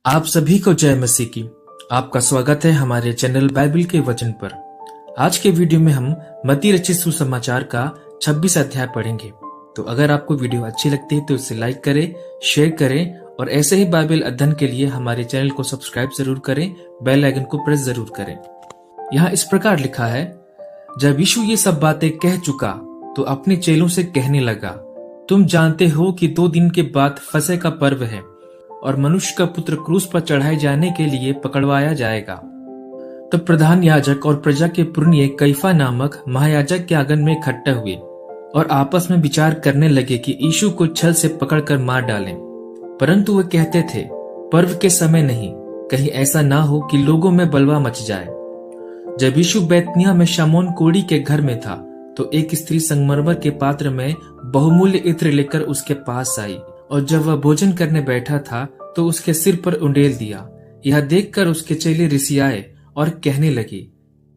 आप सभी को जय मसीह की। आपका स्वागत है हमारे चैनल बाइबल के वचन पर। आज के वीडियो में हम मत्ती रचित सुसमाचार का 26 अध्याय पढ़ेंगे। तो अगर आपको वीडियो अच्छी लगती है तो इसे लाइक करें, शेयर करें और ऐसे ही बाइबल अध्ययन के लिए हमारे चैनल को सब्सक्राइब जरूर करें, बेल आइकन को प्रेस जरूर करें। यहाँ इस प्रकार लिखा है, जब यीशु ये सब बातें कह चुका तो अपने चेलों से कहने लगा, तुम जानते हो कि 2 दिन के बाद फसह का पर्व है और मनुष्य का पुत्र क्रूस पर चढ़ाए जाने के लिए पकड़वाया जाएगा। तब प्रधान याजक और प्रजा के पुरनिये कैफा नामक महायाजक के आंगन में इकट्ठे हुए और आपस में विचार करने लगे कि यीशु को छल से पकड़कर मार डालें। परंतु वे कहते थे, पर्व के समय नहीं, कहीं ऐसा ना हो कि लोगों में बलवा मच जाए। जब यीशु बैतनिय्याह में शमौन कोढ़ी के घर में था तो एक स्त्री संगमरमर के पात्र में बहुमूल्य इत्र लेकर उसके पास आई और जब वह भोजन करने बैठा था तो उसके सिर पर उंडेल दिया। यह देखकर उसके चेले रिसियाए और कहने लगे,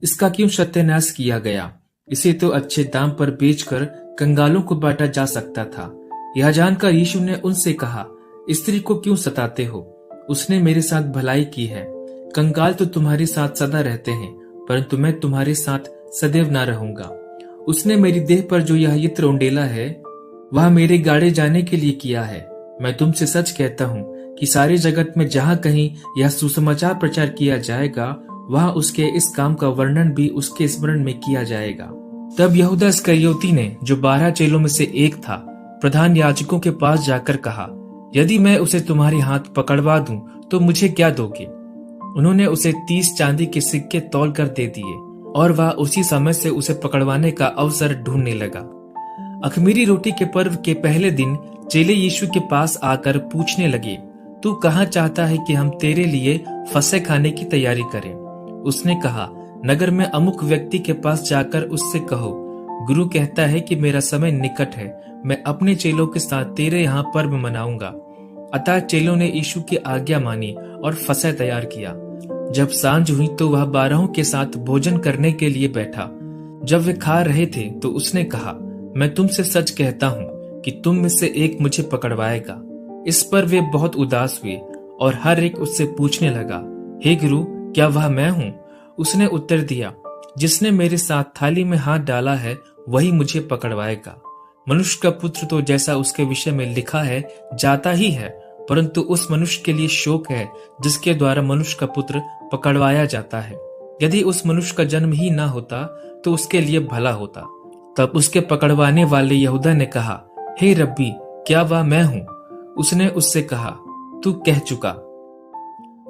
इसका क्यों सत्यानाश किया गया? इसे तो अच्छे दाम पर बेचकर कंगालों को बांटा जा सकता था। यह जानकर यीशु ने उनसे कहा, स्त्री को क्यों सताते हो? उसने मेरे साथ भलाई की है। कंगाल तो तुम्हारे साथ सदा रहते हैं, परंतु मैं तुम्हारे साथ सदैव ना रहूंगा। उसने मेरी देह पर जो यह इत्र उंडेला है वह मेरे गाड़े जाने के लिए किया है। मैं तुमसे सच कहता हूँ कि सारे जगत में जहाँ कहीं यह सुसमाचार प्रचार किया जाएगा वहाँ उसके इस काम का वर्णन भी उसके स्मरण में किया जाएगा। तब यहूदा इस्करियोती ने, जो 12 चेलों में से एक था, प्रधान याजकों के पास जाकर कहा, यदि मैं उसे तुम्हारे हाथ पकड़वा दूं तो मुझे क्या दोगे? उन्होंने उसे 30 चांदी के सिक्के तौल कर दे दिए और वह उसी समय से उसे पकड़वाने का अवसर ढूंढने लगा। अख़मीरी रोटी के पर्व के पहले दिन चेले यीशु के पास आकर पूछने लगे, तू कहाँ चाहता है कि हम तेरे लिए फसह खाने की तैयारी करें? उसने कहा, नगर में अमुक व्यक्ति के पास जाकर उससे कहो, गुरु कहता है कि मेरा समय निकट है, मैं अपने चेलों के साथ तेरे यहाँ पर्व मनाऊंगा। अतः चेलों ने यीशु की आज्ञा मानी और फसह तैयार किया। जब सांझ हुई तो वह 12 के साथ भोजन करने के लिए बैठा। जब वे खा रहे थे तो उसने कहा, मैं तुमसे सच कहता हूँ कि तुम में से एक मुझे पकड़वाएगा। इस पर वे बहुत उदास हुए और हर एक उससे पूछने लगा, हे गुरु, क्या वह मैं हूँ? उसने उत्तर दिया, जिसने मेरे साथ थाली में हाथ डाला है वही मुझे पकड़वाएगा। मनुष्य का पुत्र तो जैसा उसके विषय में लिखा है जाता ही है, परंतु उस मनुष्य के लिए शोक है जिसके द्वारा मनुष्य का पुत्र पकड़वाया जाता है। यदि उस मनुष्य का जन्म ही ना होता तो उसके लिए भला होता। तब उसके पकड़वाने वाले यहूदा ने कहा, हे रब्बी, क्या वह मैं हूं? उसने उससे कहा, तू कह चुका।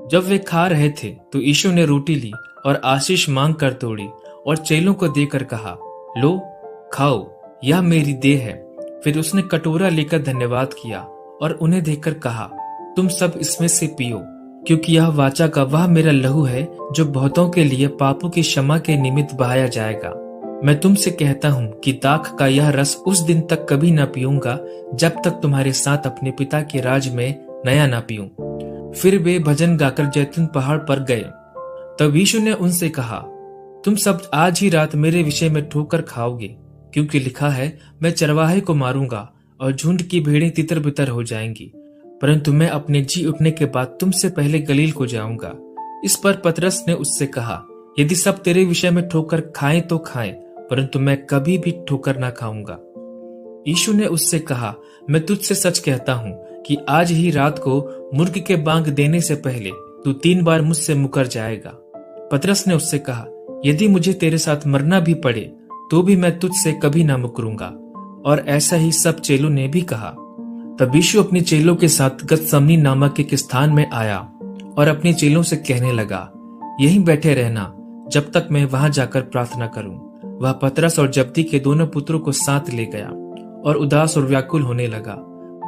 जब वे खा रहे थे तो यीशु ने रोटी ली और आशीष मांग कर तोड़ी और चेलों को देकर कहा, लो, खाओ, यह मेरी देह है। फिर उसने कटोरा लेकर धन्यवाद किया और उन्हें देकर कहा, तुम सब इसमें से पियो, क्योंकि यह वाचा का वह मेरा लहू है जो बहुतों के लिए पापों की क्षमा के निमित्त बहाया जाएगा। मैं तुमसे कहता हूँ कि दाख का यह रस उस दिन तक कभी न पीऊंगा जब तक तुम्हारे साथ अपने पिता के राज में नया न पीऊं। फिर वे भजन गाकर जैतून पहाड़ पर गए। तब यीशु ने उनसे कहा, तुम सब आज ही रात मेरे विषय में ठोकर खाओगे, क्योंकि लिखा है, मैं चरवाहे को मारूंगा और झुंड की भेड़ें तितर बितर हो जाएंगी। परंतु मैं अपने जी उठने के बाद तुमसे पहले गलील को जाऊंगा। इस पर पतरस ने उससे कहा, यदि सब तेरे विषय में ठोकर खाएं तो खाएं, परंतु मैं कभी भी ठोकर ना खाऊंगा। यीशु ने उससे कहा, मैं तुझसे सच कहता हूँ कि आज ही रात को मुर्ग के बांग देने से पहले तू 3 बार मुझसे मुकर जाएगा। पतरस ने उससे कहा, यदि मुझे तेरे साथ मरना भी पड़े तो भी मैं तुझसे कभी ना मुकरूंगा। और ऐसा ही सब चेलों ने भी कहा। तब यीशु अपने चेलों के साथ गतसमनी नामक एक स्थान में आया और अपने चेलों से कहने लगा, यहीं बैठे रहना जब तक मैं वहां जाकर प्रार्थना करूं। वह पतरस और जब्दी के दोनों पुत्रों को साथ ले गया और उदास और व्याकुल होने लगा।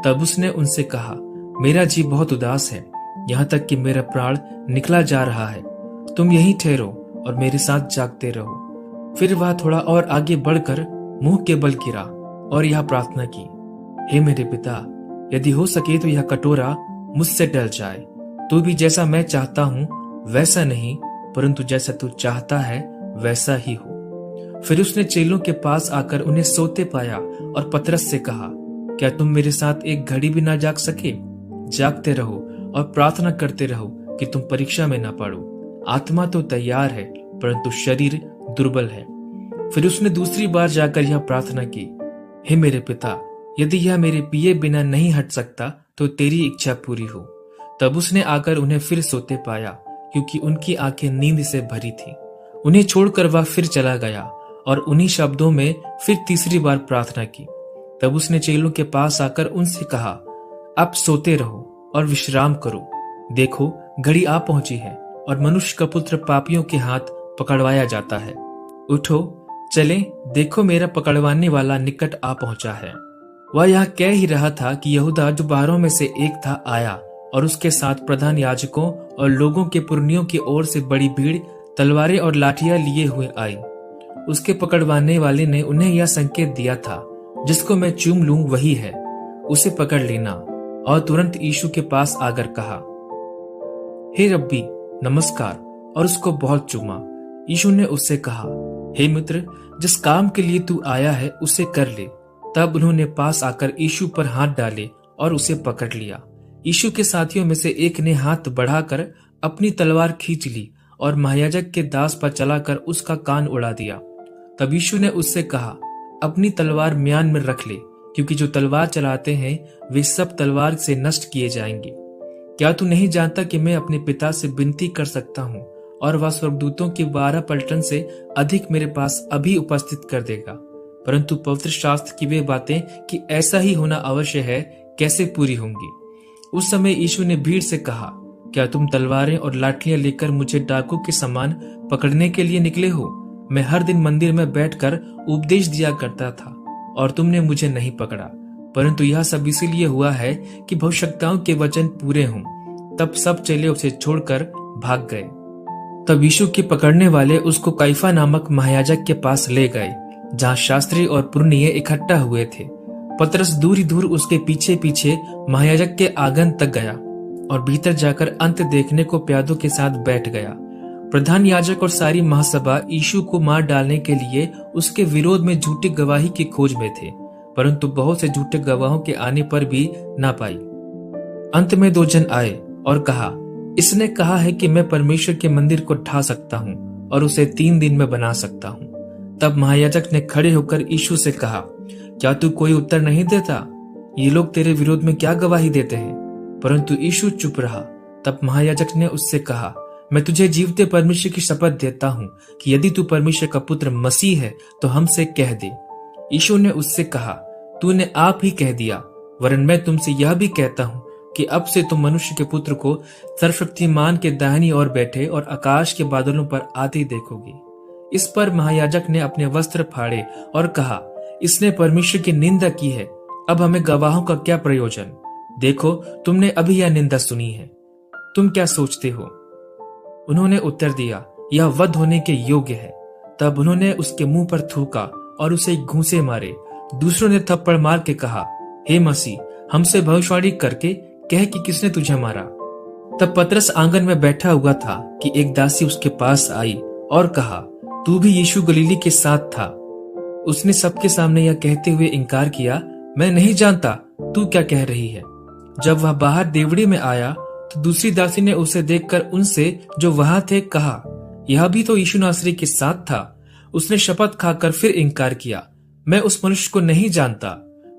तब उसने उनसे कहा, मेरा जी बहुत उदास है, यहाँ तक कि मेरा प्राण निकला जा रहा है। तुम यहीं ठहरो और मेरे साथ जागते रहो। फिर वह थोड़ा और आगे बढ़कर मुंह के बल गिरा और यह प्रार्थना की, हे मेरे पिता, यदि हो सके तो यह कटोरा मुझसे टल जाए, तू भी जैसा मैं चाहता हूँ वैसा नहीं, परंतु जैसा तू चाहता है वैसा ही हो। फिर उसने चेलों के पास आकर उन्हें सोते पाया और पतरस से कहा, क्या तुम मेरे साथ एक घड़ी भी ना जाग सके? जागते रहो और प्रार्थना करते रहो कि तुम परीक्षा में ना पड़ो। आत्मा तो तैयार है परंतु शरीर दुर्बल है। फिर उसने दूसरी बार जाकर यह प्रार्थना की, हे मेरे पिता, यदि यह मेरे पिए बिना नहीं हट सकता तो तेरी इच्छा पूरी हो। तब उसने आकर उन्हें फिर सोते पाया, क्योंकि उनकी आंखें नींद से भरी थी। उन्हें छोड़कर वह फिर चला गया और उन्हीं शब्दों में फिर तीसरी बार प्रार्थना की। तब उसने चेलों के पास आकर उनसे कहा, अब सोते रहो और विश्राम करो। देखो, घड़ी आ पहुंची है और मनुष्य का पुत्र पापियों के हाथ पकड़वाया जाता है। उठो, चले, देखो मेरा पकड़वाने वाला निकट आ पहुंचा है। वह यह कह ही रहा था कि यहूदा, जो 12 में से एक था, आया और उसके साथ प्रधान याजकों और लोगों के पुरनियों की ओर से बड़ी भीड़ तलवारें और लाठियां लिए हुए आई। उसके पकड़वाने वाले ने उन्हें यह संकेत दिया था, जिसको मैं चूम लूं वही है, उसे पकड़ लेना। और तुरंत यीशु के पास आकर कहा, हे रब्बी, नमस्कार, और उसको बहुत चूमा। यीशु ने उससे कहा, हे मित्र, जिस काम के लिए तू आया है उसे कर ले। तब उन्होंने पास आकर यीशु पर हाथ डाले और उसे पकड़ लिया। यीशु के साथियों में से एक ने हाथ बढ़ाकर अपनी तलवार खींच ली और महायाजक के दास पर चलाकर उसका कान उड़ा दिया। तब यीशु ने उससे कहा, अपनी तलवार म्यान में रख ले, क्योंकि जो तलवार चलाते हैं वे सब तलवार से नष्ट किए जाएंगे। क्या तू नहीं जानता कि मैं अपने पिता से विनती कर सकता हूँ और वह स्वर्गदूतों की 12 पलटन से अधिक मेरे पास अभी उपस्थित कर देगा? परंतु पवित्र शास्त्र की वे बातें कि ऐसा ही होना अवश्य है कैसे पूरी होंगी? उस समय यीशु ने भीड़ से कहा, क्या तुम तलवारें और लाठियां लेकर मुझे डाकू के समान पकड़ने के लिए निकले हो? मैं हर दिन मंदिर में बैठकर उपदेश दिया करता था और तुमने मुझे नहीं पकड़ा, परंतु यह सब इसीलिए हुआ है कि भविष्यवक्ताओं के वचन पूरे हों। तब सब चेले उसे छोड़कर भाग गए। तब यीशु के पकड़ने वाले उसको कैफा नामक महायाजक के पास ले गए, जहाँ शास्त्री और पुरनिये इकट्ठा हुए थे। पतरस दूर ही दूर उसके पीछे पीछे महायाजक के आंगन तक गया और भीतर जाकर अंत देखने को प्यादों के साथ बैठ गया। प्रधान याजक और सारी महासभा यीशु को मार डालने के लिए उसके विरोध में झूठी गवाही की खोज में थे, परंतु बहुत से झूठे गवाहों के आने पर भी ना पाई। अंत में 2 जन आए और कहा, इसने कहा है कि मैं परमेश्वर के मंदिर को ढा सकता हूँ और उसे 3 दिन में बना सकता हूँ। तब महायाजक ने खड़े होकर यीशु से कहा, क्या तू कोई उत्तर नहीं देता? ये लोग तेरे विरोध में क्या गवाही देते हैं? परंतु यीशु चुप रहा। तब महायाजक ने उससे कहा, मैं तुझे जीवते परमेश्वर की शपथ देता हूँ कि यदि तू परमेश्वर का पुत्र मसीह है तो हमसे कह दे। यीशु ने उससे कहा, तूने आप ही कह दिया, वरन मैं तुमसे यह भी कहता हूँ कि अब से तुम मनुष्य के पुत्र को सर्वशक्तिमान के दाहिनी ओर बैठे और आकाश के बादलों पर आते देखोगे। इस पर महायाजक ने अपने वस्त्र फाड़े और कहा, इसने परमेश्वर की निंदा की है, अब हमें गवाहों का क्या प्रयोजन? देखो, तुमने अभी यह निंदा सुनी है, तुम क्या सोचते हो? उन्होंने उत्तर दिया, यह वध होने के योग्य है। तब उन्होंने उसके मुंह पर थूका और उसे घूंसे मारे। दूसरों ने थप्पड़ मार के कहा, हे मसीह, हमसे भविष्यवाणी करके कह कि किसने तुझे मारा? तब पतरस आंगन में बैठा हुआ था कि एक दासी उसके पास आई और कहा, तू भी यीशु गलीली के साथ था। उसने सबके सामने यह कहते हुए इनकार किया, मैं नहीं जानता, तू क्या कह रही है? जब वह बाहर देवड़ी में आया तो दूसरी दासी ने उसे देखकर उनसे जो वहां थे कहा, यह भी तो यीशु नासरी के साथ था। उसने शपथ खाकर फिर इनकार किया, मैं उस मनुष्य को नहीं जानता।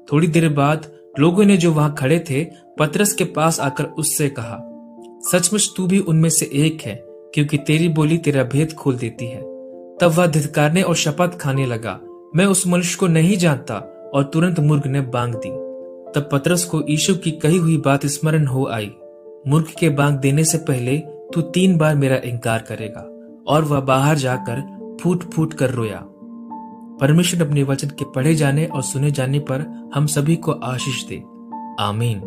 थोड़ी देर बाद लोगों ने जो वहां खड़े थे पतरस के पास आकर उससे कहा, सचमुच तू भी उनमें से एक है, क्योंकि तेरी बोली तेरा भेद खोल देती है। तब वह धिक्कारने और शपथ खाने लगा, मैं उस मनुष्य को नहीं जानता, और तुरंत मुर्ग ने बांग दी। तब पतरस को यीशु की कही हुई बात स्मरण हो आई, मुर्ग के बांग देने से पहले तू 3 बार मेरा इनकार करेगा। और वह बाहर जाकर फूट फूट कर रोया। परमेश्वर अपने वचन के पढ़े जाने और सुने जाने पर हम सभी को आशीष दे। आमीन।